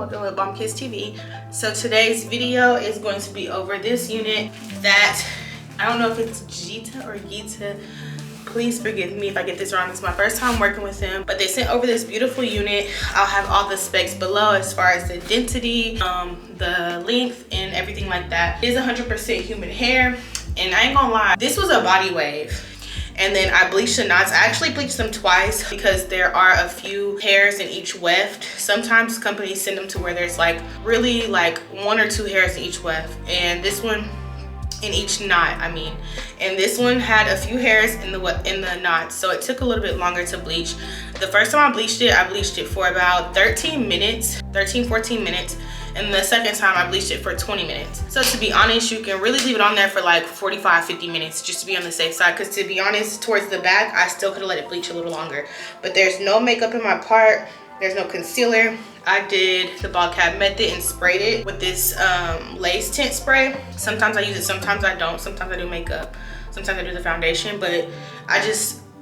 welcome to Bomb Kids TV. So today's video is going to be over this unit that, I don't know if it's Geeta or Geeta. Please forgive me if I get this wrong. It's my first time working with them, but they sent over this beautiful unit. I'll have all the specs below as far as the density, the length, and everything like that. It is 100% human hair, and I ain't gonna lie, this was a body wave. And then I bleached the knots. I actually bleached them twice because there are a few hairs in each weft. Sometimes companies send them to where there's like really like 1 or 2 hairs in each weft, and this one in each knot, I mean. And this one had a few hairs in the knots, so it took a little bit longer to bleach. The first time I bleached it for about 13 minutes, 14 minutes. And the second time I bleached it for 20 minutes. So to be honest, you can really leave it on there for like 45, 50 minutes just to be on the safe side. Because to be honest, towards the back, I still could have let it bleach a little longer. But there's no makeup in my part. There's no concealer. I did the bald cap method and sprayed it with this lace tint spray. Sometimes I use it, sometimes I don't. Sometimes I do makeup. Sometimes I do the foundation. But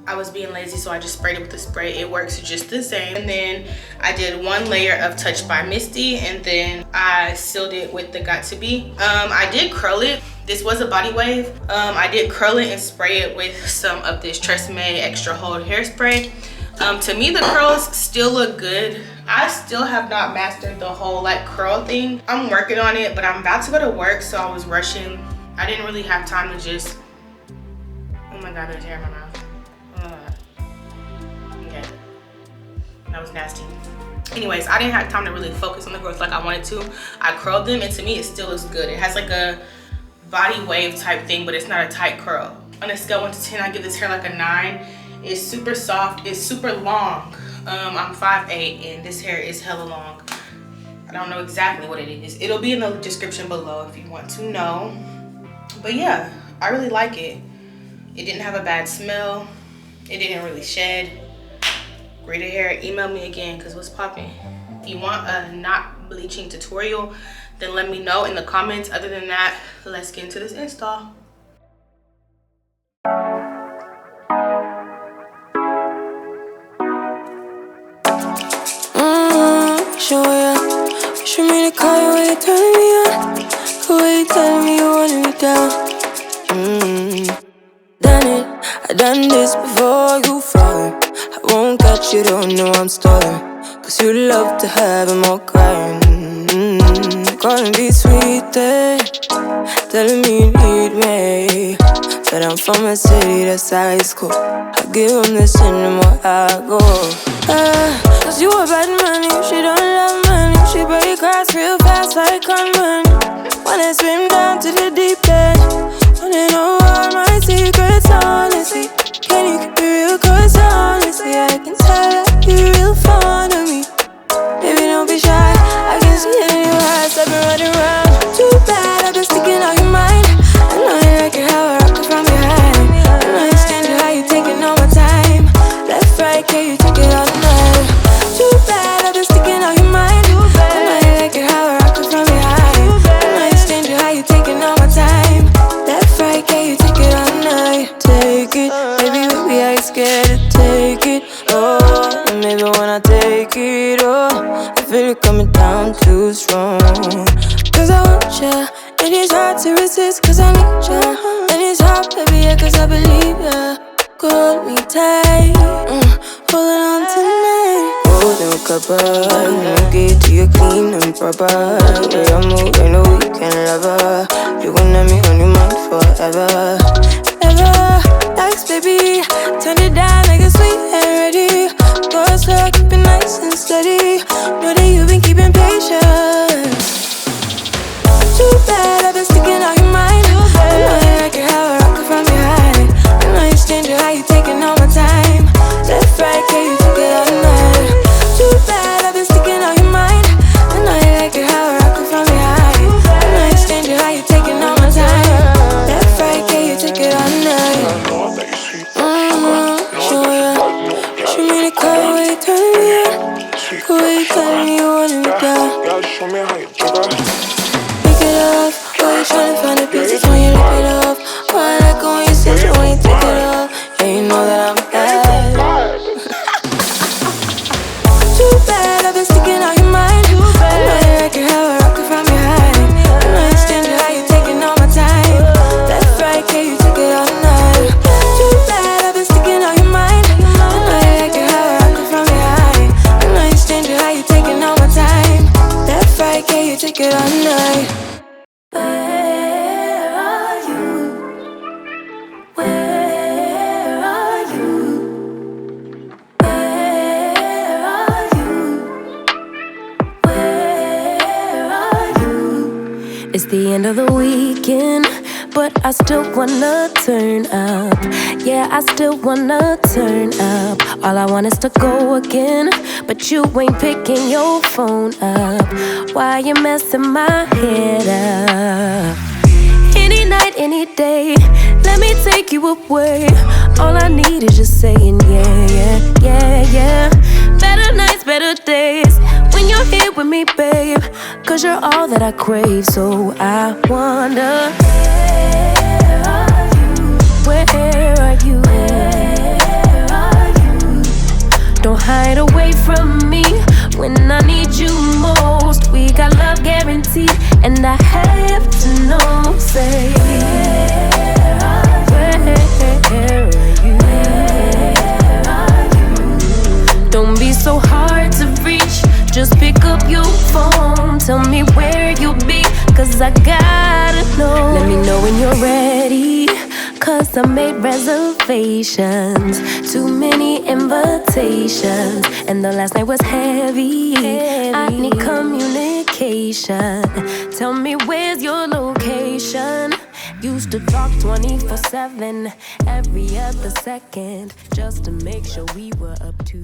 I was being lazy, so I just sprayed it with the spray. It works just the same. And then I did 1 layer of Touch by Misty, and then I sealed it with the Got To Be. I did curl it. This was a body wave. I did curl it and spray it with some of this Tresemme Extra Hold hairspray. To me, the curls still look good. I still have not mastered the whole like curl thing. I'm working on it, but I'm about to go to work, so I was rushing. I didn't really have time to just, oh my God, there's hair in my mouth. Okay, that was nasty. Anyways, I didn't have time to really focus on the growth like I wanted to. I curled them, and to me it still looks good. It has like a body wave type thing, but it's not a tight curl. On a scale 1 to 10, I give this hair like a 9. It's super soft, it's super long. I'm 5'8", and this hair is hella long. I don't know exactly what it is. It'll be in the description below if you want to know. But yeah, I really like it. It didn't have a bad smell. It didn't really shed. Geeta Hair, email me again, because what's popping? If you want a not bleaching tutorial, then let me know in the comments. Other than that, let's get into this install. Show me the car where you turning me on, the way you telling me you wanted me down. Done it, I done this before you fall. I won't catch you, don't know I'm stalling. Cause you love to have them all crying. Calling me sweet, telling me you need me. But I'm from a city that's high school. I give them this and the more I go. Cause you a bad money, she don't love money. She break grass real fast like on money. Wanna swim down to the deep end. Wanna know all my secrets, honestly. Can you keep it real? Cause honestly, I can tell that you're real fond of me. Baby, don't be shy, I can see it in your eyes. I've been running around. Too bad, I've been sticking out your mind. I know you like it how I rock it from behind. I know you stand it how you taking all my time. Left, right, can you take it all night? Too bad, I've been sticking out your mind. I know you like it how I rock it from behind. I know you stand it how you taking all my time. Left, right, can you take it all night? Take it, baby, I ain't scared to take it. Oh, and maybe when I take it, oh, I feel it coming down too strong. Cause I want ya, and it's hard to resist. Cause I need ya, and it's hard, baby, yeah, cause I believe ya. Hold me tight, holding on tonight. Holding a couple, you get to your clean and proper. Way I move, ain't no weekend lover. You gon' have me on your mind forever, ever. Thanks, baby, turn it down like a sweet and ready. Go slow, keep it nice and steady. Know that you've been keeping patience. Too bad, I've been sticking out your mind. I know you like it how I rock it from behind. I know you stand it how you taking all my time. Left, right, can you take it all night? Too bad, I've been sticking out your mind. I know you like it how I rock it from behind. I know you stand it how you taking all my time. Left, right, can you take it all night? Show me the car where you turning me on, the way you telling me you wanted me down. Show me how you jigger. Pick it up, why you tryna find the pieces when you lick it up? Why I like it when you sit it when you take it off? And you know that I'm bad. Too bad, I've been sticking out your mind. I know It's the end of the weekend, but I still wanna turn up. Yeah, I still wanna turn up. All I want is to go again, but you ain't picking your phone up. Why you messing my head up? Any night, any day, let me take you away. All I need is just saying yeah, yeah, yeah, yeah. Better nights, better days, when you're here with me, babe. Cause you're all that I crave, so I wonder, where are you? Where are you? Where are you? Don't hide away from me when I need you most. We got love guaranteed, and I have to know, say, where are you? Where are you? Don't be so hard to reach, just pick up your phone. Tell me where you'll be, cause I gotta know. Let me know when you're ready, cause I made reservations. Too many invitations, and the last night was heavy. I need communication. Tell me where's your location. Used to talk 24/7, every other second, just to make sure we were up to